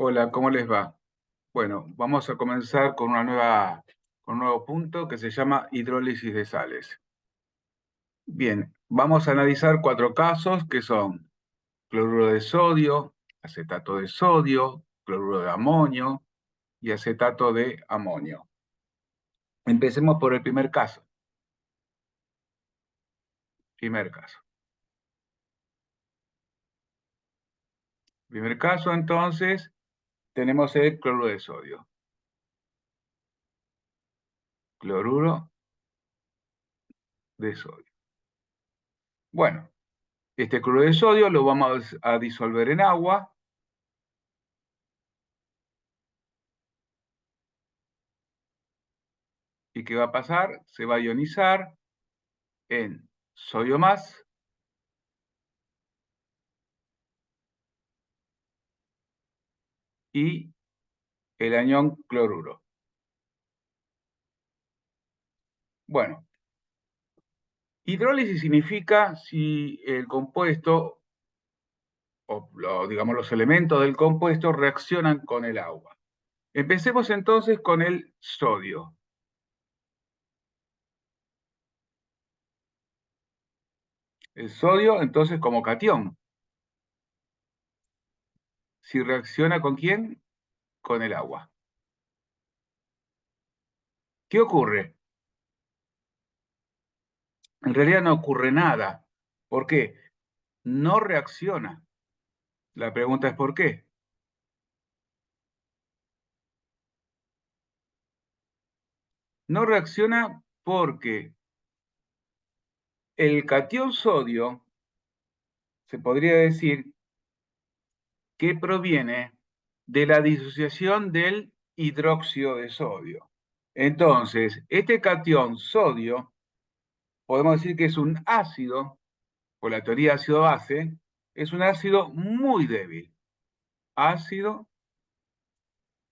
Hola, ¿cómo les va? Bueno, vamos a comenzar con con un nuevo punto que se llama hidrólisis de sales. Bien, vamos a analizar cuatro casos que son cloruro de sodio, acetato de sodio, cloruro de amonio y acetato de amonio. Empecemos por el primer caso. Primer caso. Primer caso, entonces, tenemos el cloruro de sodio. Cloruro de sodio. Bueno, este cloruro de sodio lo vamos a disolver en agua. ¿Y qué va a pasar? Se va a ionizar en sodio más y el anión cloruro. Bueno, hidrólisis significa si el compuesto, digamos los elementos del compuesto reaccionan con el agua. Empecemos entonces con el sodio. El sodio entonces como catión. Si reacciona con quién? Con el agua. ¿Qué ocurre? En realidad no ocurre nada. ¿Por qué? No reacciona. La pregunta es ¿por qué? No reacciona porque el catión sodio se podría decir que proviene de la disociación del hidróxido de sodio. Entonces, este catión sodio, podemos decir que es un ácido, por la teoría ácido-base, es un ácido muy débil. Ácido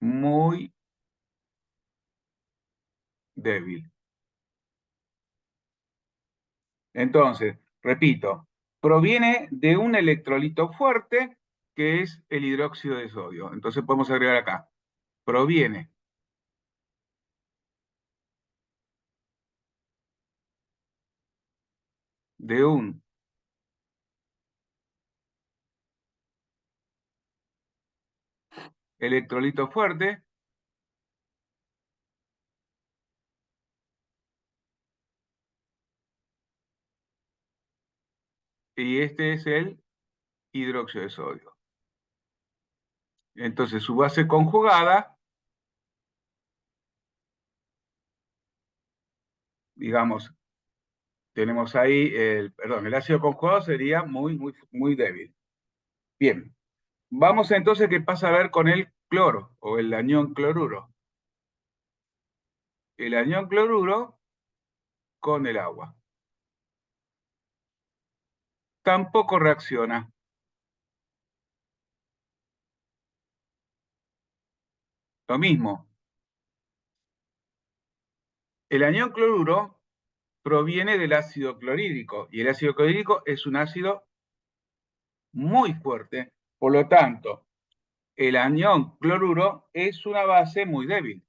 muy débil. Entonces, repito, proviene de un electrolito fuerte que es el hidróxido de sodio. Entonces podemos agregar acá, proviene de un electrolito fuerte y este es el hidróxido de sodio. Entonces su base conjugada, digamos, tenemos ahí, el ácido conjugado sería muy débil. Bien, vamos entonces qué pasa a ver con el cloro o el anión cloruro. El anión cloruro con el agua. Tampoco reacciona. Lo mismo, el anión cloruro proviene del ácido clorhídrico y el ácido clorhídrico es un ácido muy fuerte. Por lo tanto, el anión cloruro es una base muy débil.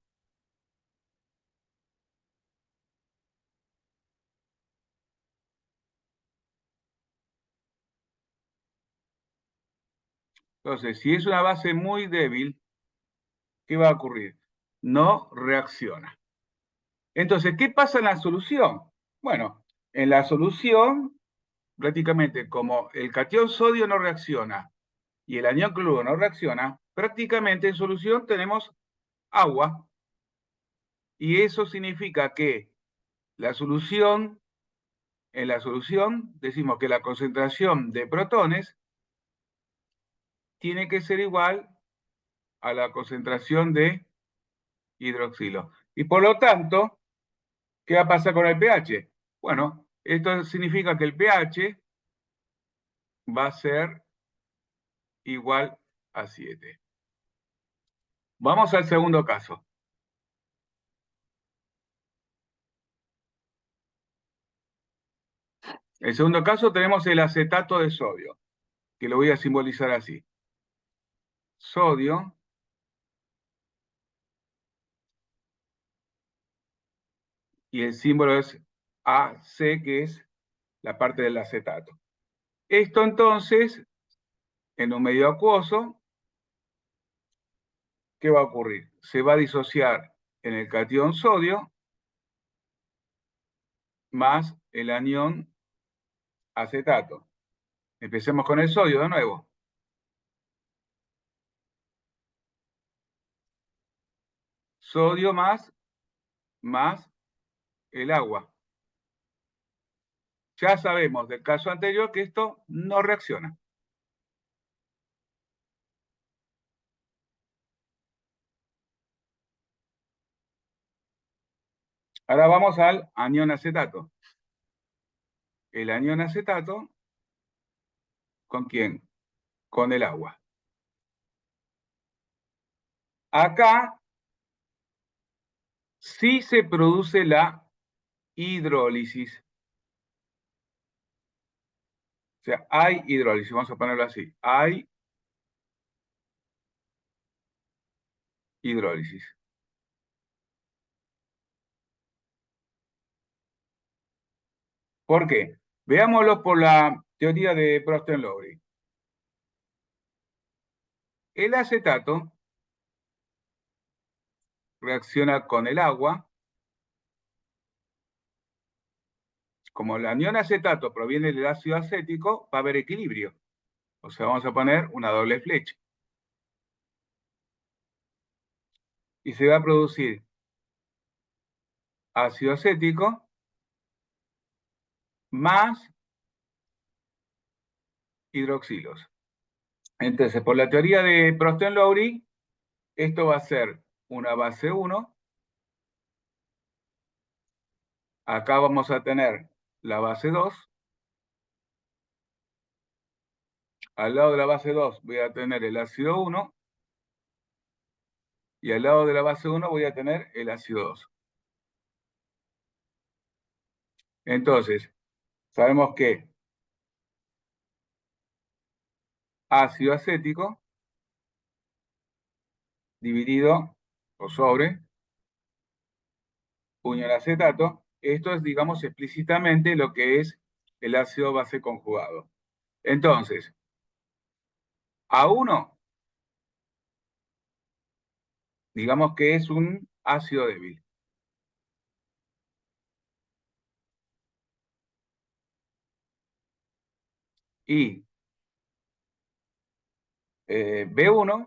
Entonces, si es una base muy débil, ¿qué va a ocurrir? No reacciona. Entonces, ¿qué pasa en la solución? Bueno, en la solución, prácticamente como el catión sodio no reacciona y el anión cloruro no reacciona, prácticamente en solución tenemos agua. Y eso significa que la solución, en la solución decimos que la concentración de protones tiene que ser igual a la concentración de hidroxilo. Y por lo tanto, ¿qué va a pasar con el pH? Bueno, esto significa que el pH va a ser igual a 7. Vamos al segundo caso. En el segundo caso tenemos el acetato de sodio, que lo voy a simbolizar así. Sodio y el símbolo es AC, que es la parte del acetato. Esto entonces, en un medio acuoso, ¿qué va a ocurrir? Se va a disociar en el catión sodio más el anión acetato. Empecemos con el sodio de nuevo. Sodio más el agua. Ya sabemos del caso anterior que esto no reacciona. Ahora vamos al anión acetato. El anión acetato, ¿con quién? Con el agua. Acá sí se produce la hidrólisis. O sea, hay hidrólisis, vamos a ponerlo así. Hay hidrólisis. ¿Por qué? Veámoslo por la teoría de Prost-Lowry. El acetato reacciona con el agua. Como el anión acetato proviene del ácido acético, va a haber equilibrio. O sea, vamos a poner una doble flecha. Y se va a producir ácido acético más hidroxilos. Entonces, por la teoría de Prost-Lowry, esto va a ser una base 1. Acá vamos a tener la base 2. Al lado de la base 2 voy a tener el ácido 1. Y al lado de la base 1 voy a tener el ácido 2. Entonces, sabemos que ácido acético dividido o sobre unión acetato, esto es, digamos, explícitamente lo que es el ácido base conjugado. Entonces, A1, digamos que es un ácido débil. Y B1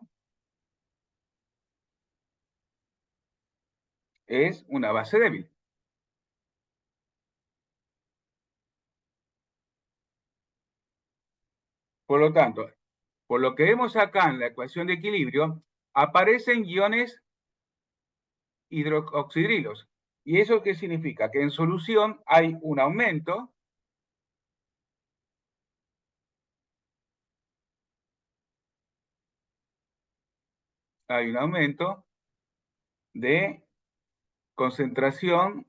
es una base débil. Por lo tanto, por lo que vemos acá en la ecuación de equilibrio, aparecen iones hidroxidrilos. ¿Y eso qué significa? Que en solución hay un aumento de concentración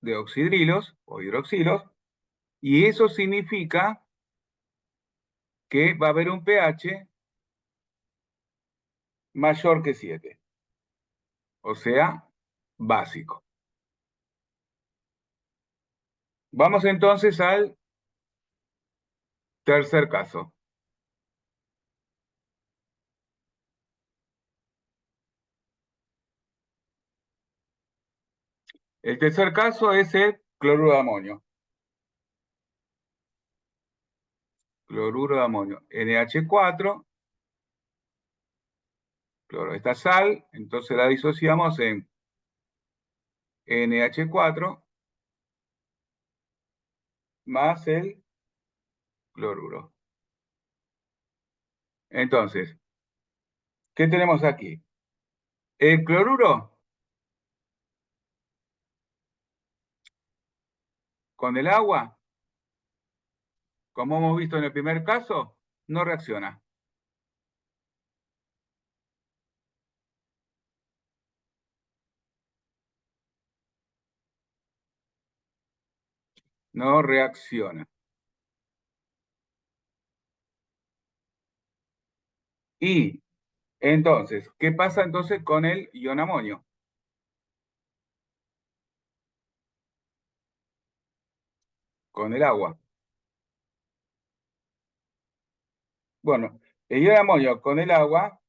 de oxidrilos o hidroxilos, y eso significa que va a haber un pH mayor que 7, o sea, básico. Vamos entonces al tercer caso. El tercer caso es el cloruro de amonio. Cloruro de amonio, NH4, cloro. Esta sal, entonces la disociamos en NH4 más el cloruro. Entonces, ¿qué tenemos aquí? El cloruro con el agua, como hemos visto en el primer caso, no reacciona. No reacciona. Y entonces, ¿qué pasa entonces con el ion amonio? con el agua. Bueno, el ion de amonio con el agua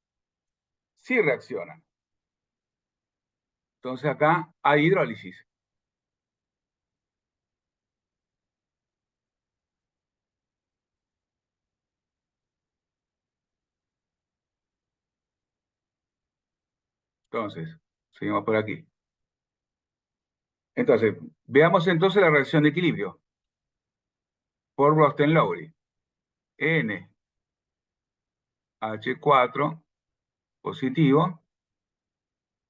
sí reacciona. Entonces acá hay hidrólisis. Entonces, seguimos por aquí. Entonces, veamos entonces la reacción de equilibrio por Rosten-Lowry. NH4 positivo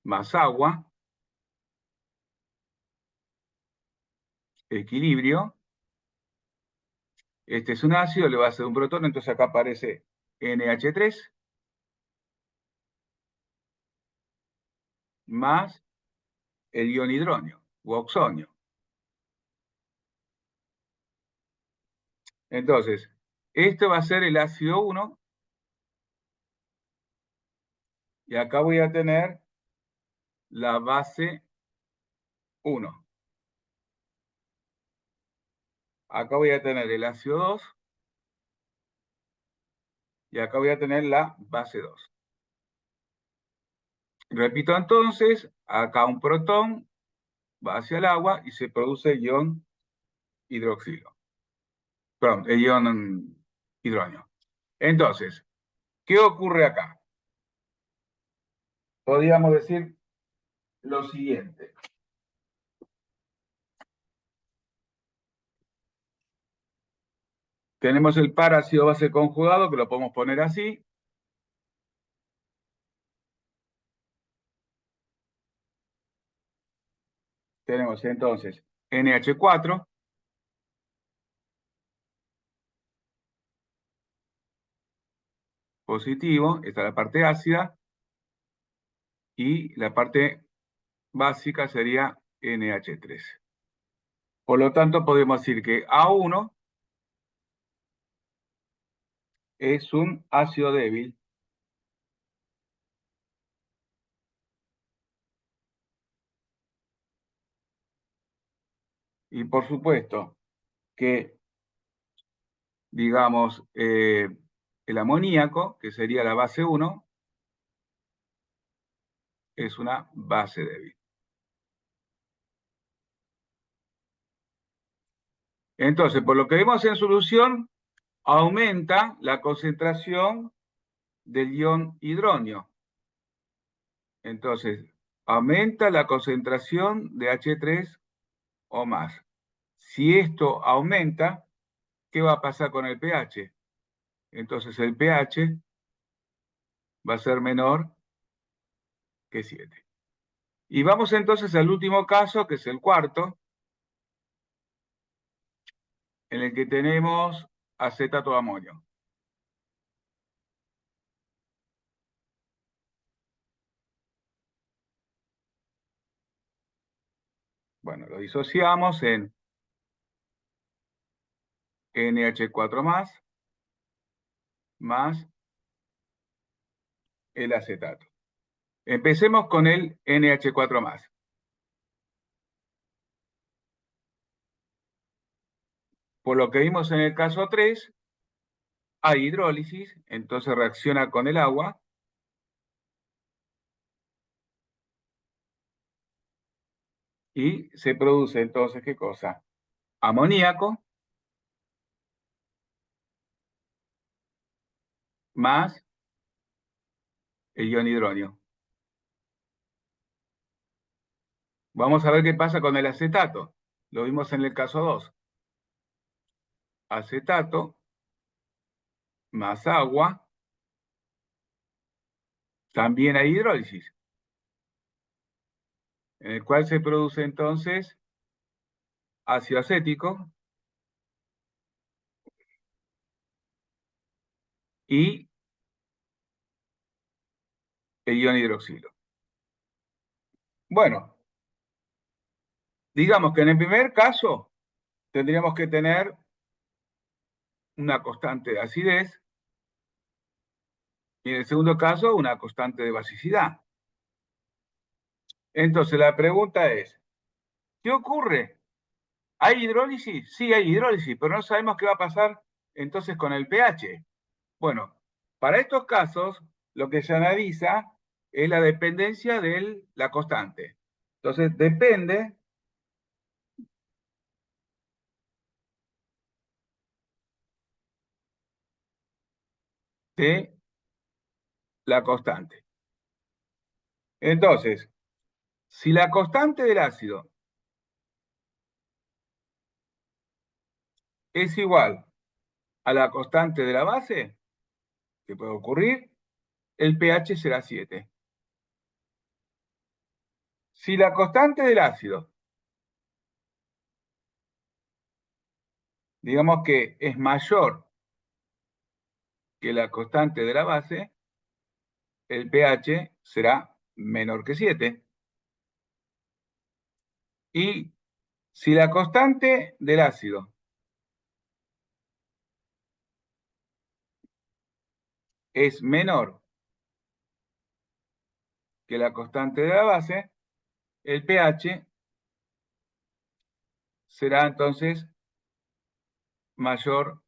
más agua, equilibrio. Este es un ácido, le va a hacer un protón, entonces acá aparece NH3 más el ion hidronio u oxonio. Entonces, esto va a ser el ácido 1 y acá voy a tener la base 1. Acá voy a tener el ácido 2 y acá voy a tener la base 2. Repito entonces, acá un protón va hacia el agua y se produce el ion hidroxilo. Perdón, el ion hidrógeno. Entonces, ¿qué ocurre acá? Podríamos decir lo siguiente. Tenemos el par ácido base conjugado, que lo podemos poner así. Tenemos entonces NH4 positivo, esta es la parte ácida, y la parte básica sería NH3. Por lo tanto, podemos decir que A1 es un ácido débil y por supuesto que, digamos, el amoníaco, que sería la base 1, es una base débil. Entonces, por lo que vemos en solución, aumenta la concentración del ion hidronio. Entonces, aumenta la concentración de H3 o más. Si esto aumenta, ¿qué va a pasar con el pH? Entonces el pH va a ser menor que 7. Y vamos entonces al último caso, que es el cuarto, en el que tenemos acetato de amonio. Bueno, lo disociamos en NH4 más el acetato. Empecemos con el NH4 más. Por lo que vimos en el caso 3, hay hidrólisis, entonces reacciona con el agua y se produce entonces, ¿qué cosa? Amoníaco más el ion hidronio. Vamos a ver qué pasa con el acetato. Lo vimos en el caso 2. Acetato más agua, también hay hidrólisis, en el cual se produce entonces ácido acético y el ion hidroxilo. Bueno, digamos que en el primer caso tendríamos que tener una constante de acidez y en el segundo caso una constante de basicidad. Entonces la pregunta es, ¿qué ocurre ¿Hay hidrólisis? Sí, hay hidrólisis, pero no sabemos qué va a pasar entonces con el pH. Bueno, para estos casos, lo que se analiza es la dependencia de la constante. Entonces, depende de la constante. Entonces, si la constante del ácido es igual a la constante de la base, que puede ocurrir, el pH será 7. Si la constante del ácido, digamos que es mayor que la constante de la base, el pH será menor que 7. Y si la constante del ácido es menor que la constante de la base, el pH será entonces mayor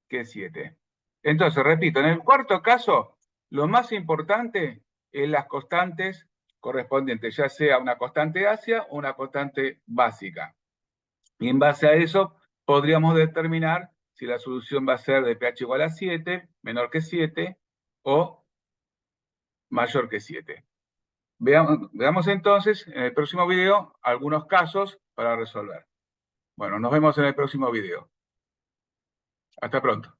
que 7. Entonces, repito, en el cuarto caso, lo más importante es las constantes correspondientes, ya sea una constante ácida o una constante básica. Y en base a eso, podríamos determinar si la solución va a ser de pH igual a 7, menor que 7 o mayor que 7. Veamos entonces en el próximo video algunos casos para resolver. Bueno, nos vemos en el próximo video. Hasta pronto.